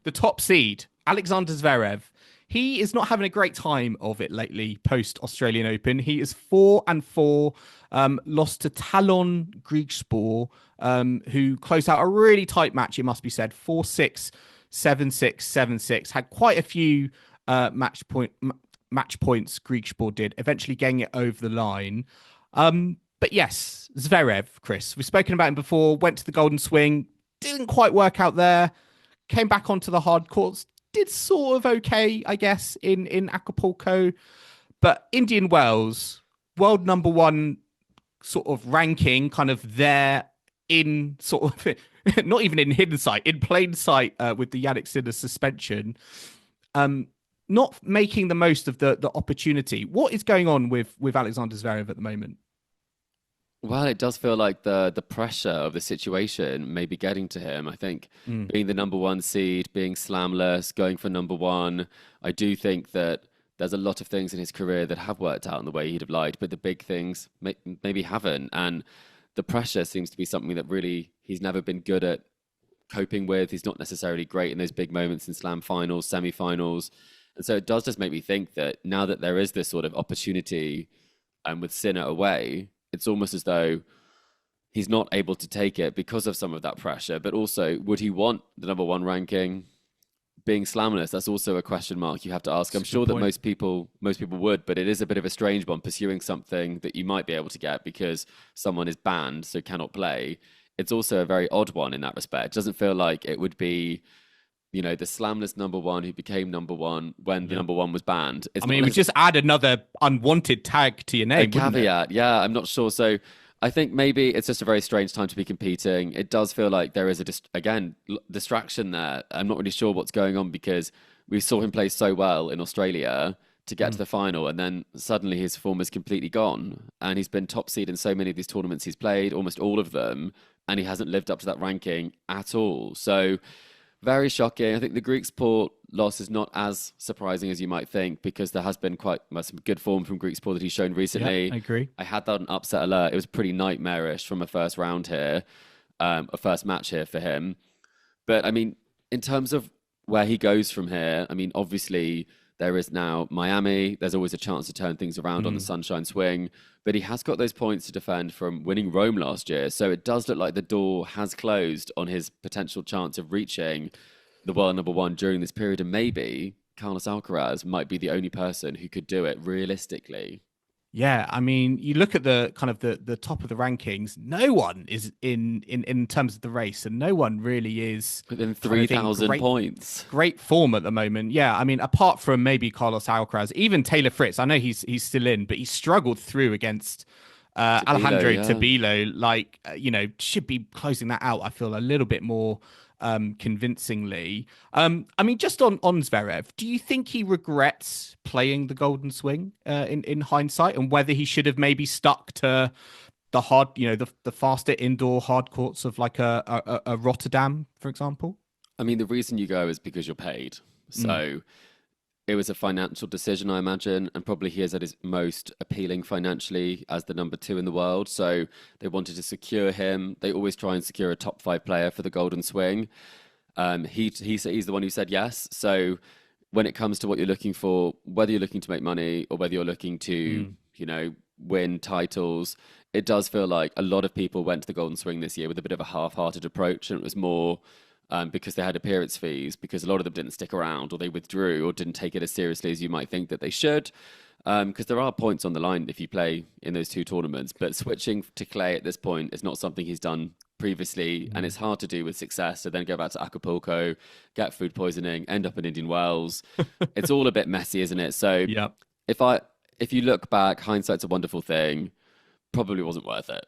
the top seed, Alexander Zverev. He is not having a great time of it lately post Australian Open. He is 4-4, lost to Talon Griegspoor, who closed out a really tight match, it must be said, 4-6, 7-6, 7-6. Had quite a few match points Griegspoor did, eventually getting it over the line. But yes, Zverev, Chris, we've spoken about him before, went to the Golden Swing, didn't quite work out there, came back onto the hard courts, did sort of okay, I guess, in Acapulco. But Indian Wells, world number one sort of ranking, kind of there in sort of, not even in hidden sight, in plain sight with the Jannik Sinner suspension. Not making the most of the opportunity. What is going on with Alexander Zverev at the moment? Well, it does feel like the pressure of the situation may be getting to him. I think being the number one seed, being slamless, going for number one, I do think that there's a lot of things in his career that have worked out in the way he'd have liked, but the big things maybe haven't. And the pressure seems to be something that really he's never been good at coping with. He's not necessarily great in those big moments in slam finals, semi-finals. And so it does just make me think that now that there is this sort of opportunity with Sinner away, it's almost as though he's not able to take it because of some of that pressure. But also, would he want the number one ranking? Being slamless, that's also a question mark you have to ask. I'm sure that most people would, but it is a bit of a strange one, pursuing something that you might be able to get because someone is banned, so cannot play. It's also a very odd one in that respect. It doesn't feel like it would be, the slamless number one who became number one when the number one was banned. We just add another unwanted tag to your name. A caveat, yeah, I'm not sure. So I think maybe it's just a very strange time to be competing. It does feel like there is distraction there. I'm not really sure what's going on because we saw him play so well in Australia to get to the final, and then suddenly his form is completely gone. And he's been top seed in so many of these tournaments he's played, almost all of them, and he hasn't lived up to that ranking at all. So very shocking. I think the Griegspoor loss is not as surprising as you might think because there has been quite some good form from Griegspoor that he's shown recently. Yeah, I agree. I had that on upset alert. It was pretty nightmarish from a first round here, a first match here for him. But I mean, in terms of where he goes from here, I mean, obviously there is now Miami. There's always a chance to turn things around on the Sunshine Swing. But he has got those points to defend from winning Rome last year. So it does look like the door has closed on his potential chance of reaching the world number one during this period. And maybe Carlos Alcaraz might be the only person who could do it realistically. Yeah, I mean, you look at the kind of the top of the rankings, no one is in terms of the race, and no one really is within 3,000 points. Great form at the moment. Yeah, I mean, apart from maybe Carlos Alcaraz, even Taylor Fritz, I know he's still in, but he struggled through against Alejandro Tabilo. Should be closing that out, I feel, a little bit more convincingly. I mean, just on Zverev, do you think he regrets playing the Golden Swing in hindsight, and whether he should have maybe stuck to the hard, the faster indoor hard courts of like a Rotterdam, for example? I mean, the reason you go is because you're paid. So it was a financial decision, I imagine, and probably he is at his most appealing financially as the number two in the world. So they wanted to secure him. They always try and secure a top five player for the Golden Swing. He's the one who said yes. So when it comes to what you're looking for, whether you're looking to make money or whether you're looking to, win titles, it does feel like a lot of people went to the Golden Swing this year with a bit of a half-hearted approach, and it was more because they had appearance fees, because a lot of them didn't stick around or they withdrew or didn't take it as seriously as you might think that they should. Because there are points on the line if you play in those two tournaments. But switching to clay at this point is not something he's done previously, and it's hard to do with success. So then go back to Acapulco, get food poisoning, end up in Indian Wells. It's all a bit messy, isn't it? So if you look back, hindsight's a wonderful thing. Probably wasn't worth it.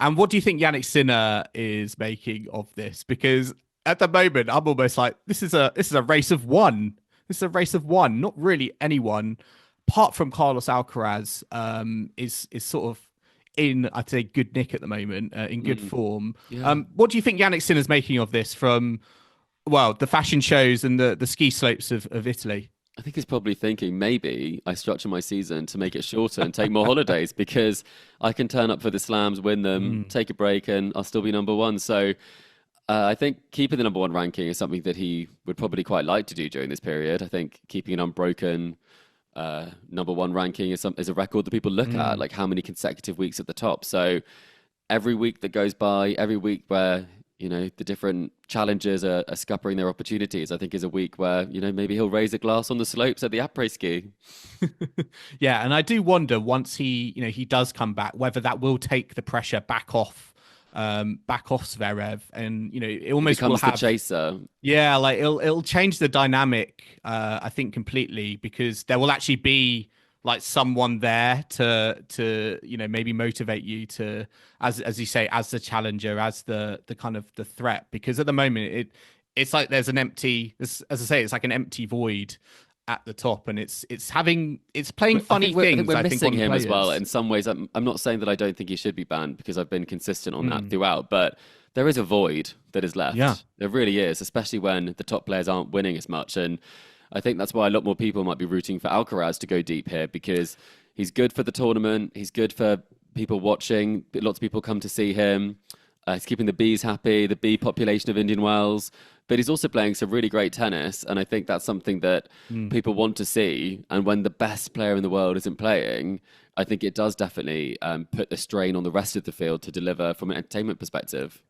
And what do you think Jannik Sinner is making of this? Because at the moment, I'm almost like, this is a race of one. This is a race of one. Not really anyone, apart from Carlos Alcaraz, is sort of in, I'd say, good nick at the moment, in good form. Yeah. What do you think Jannik Sinner's making of this from, the fashion shows and the ski slopes of Italy? I think he's probably thinking, maybe I structure my season to make it shorter and take more holidays because I can turn up for the slams, win them, take a break, and I'll still be number one. So I think keeping the number one ranking is something that he would probably quite like to do during this period. I think keeping an unbroken number one ranking is a record that people look at, Mm. like how many consecutive weeks at the top. So every week that goes by, every week where the different challengers are scuppering their opportunities, I think is a week where maybe he'll raise a glass on the slopes at the après ski. Yeah, and I do wonder once he does come back, whether that will take the pressure back off Zverev, and it He almost will becomes the have. chaser. Yeah, like it'll change the dynamic, I think completely, because there will actually be like someone there to maybe motivate you to, as you say, as the challenger, as the kind of the threat. Because at the moment it's like there's an empty, as I say, it's like an empty void at the top, and it's playing I funny think things, we're I think, missing on him as well. players. In some ways, I'm not saying that I don't think he should be banned because I've been consistent on that Mm, throughout, but there is a void that is yeah. left. There really is, especially when the top players aren't winning as much. And I think that's why a lot more people might be rooting for Alcaraz to go deep here because he's good for the tournament. He's good for people watching. Lots of people come to see him. He's keeping the bees happy, the bee population of Indian Wells. But he's also playing some really great tennis. And I think that's something that Mm. people want to see. And when the best player in the world isn't playing, I think it does definitely put the strain on the rest of the field to deliver from an entertainment perspective.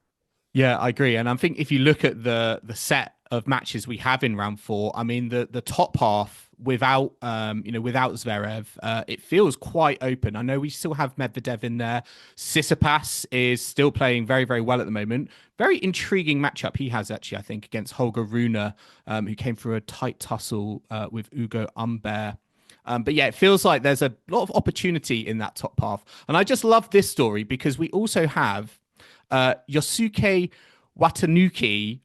Yeah, I agree. And I think if you look at the set of matches we have in round four, I mean the top half without without Zverev, it feels quite open. I know we still have Medvedev in there. Tsitsipas is still playing very, very well at the moment. Very intriguing matchup he has actually, I think, against Holger Rune, who came through a tight tussle with Ugo Humbert. But yeah, it feels like there's a lot of opportunity in that top half. And I just love this story because we also have Yosuke Watanuki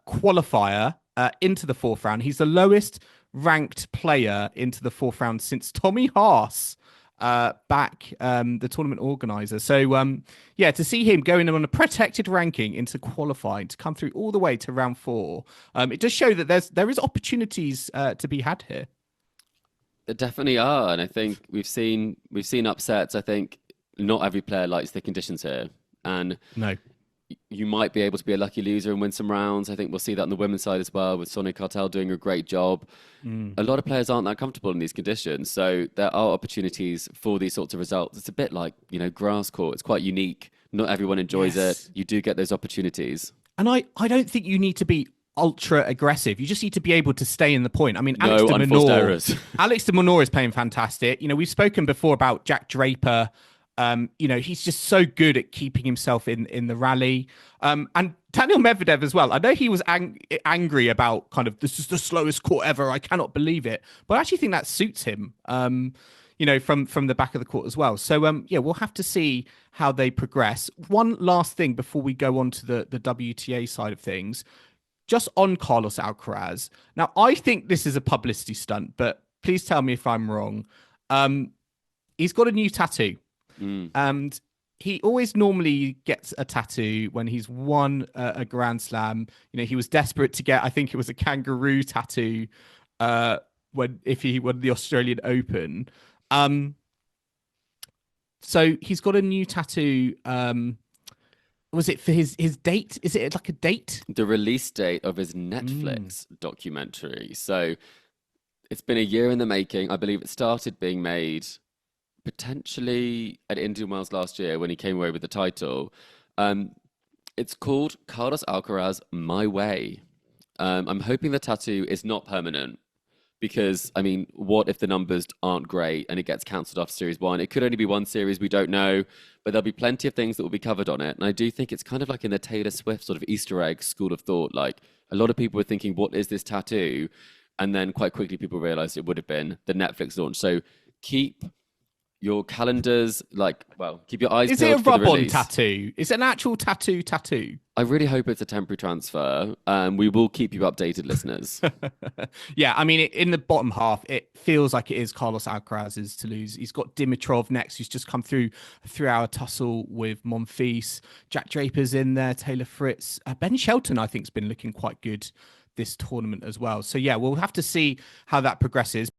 qualifier into the fourth round. He's the lowest ranked player into the fourth round since Tommy Haas back, the tournament organizer. So yeah, to see him going on a protected ranking into qualifying to come through all the way to round four, it does show that there is opportunities to be had here. There definitely are, and I think we've seen upsets. I think not every player likes the conditions here, and No. you might be able to be a lucky loser and win some rounds. I think we'll see that on the women's side as well, with Sonia Cartel doing a great job. Mm. A lot of players aren't that comfortable in these conditions, so there are opportunities for these sorts of results. It's a bit like grass court. It's quite unique. Not everyone enjoys it. Yes. You do get those opportunities. And I don't think you need to be ultra aggressive. You just need to be able to stay in the point. I mean, No unforced errors. Alex de Minaur is playing fantastic. We've spoken before about Jack Draper. He's just so good at keeping himself in the rally. And Daniel Medvedev as well. I know he was angry about kind of this is the slowest court ever. I cannot believe it. But I actually think that suits him. From the back of the court as well. So yeah, we'll have to see how they progress. One last thing before we go on to the WTA side of things, just on Carlos Alcaraz. Now, I think this is a publicity stunt, but please tell me if I'm wrong. He's got a new tattoo, Mm. and he always normally gets a tattoo when he's won a Grand Slam. He was desperate to get, I think it was a kangaroo tattoo if he won the Australian Open. So he's got a new tattoo. Was it for his date? Is it like a date? The release date of his Mm. Netflix documentary. So it's been a year in the making. I believe it started being made potentially at Indian Wells last year when he came away with the title. It's called Carlos Alcaraz My Way. I'm hoping the tattoo is not permanent because, I mean, what if the numbers aren't great and it gets cancelled after Series 1? It could only be one series, we don't know, but there'll be plenty of things that will be covered on it. And I do think it's kind of like in the Taylor Swift sort of Easter egg school of thought. Like, a lot of people were thinking, what is this tattoo? And then quite quickly people realized it would have been the Netflix launch. So keep your calendars, keep your eyes Is it a peeled for the rub-on release. tattoo? Is it an actual tattoo? I really hope it's a temporary transfer. We will keep you updated, listeners. Yeah, I mean, in the bottom half, it feels like it is Carlos Alcaraz's to lose. He's got Dimitrov next, who's just come through a 3-hour tussle with Monfils. Jack Draper's in there, Taylor Fritz. Ben Shelton, I think, has been looking quite good this tournament as well. So yeah, we'll have to see how that progresses.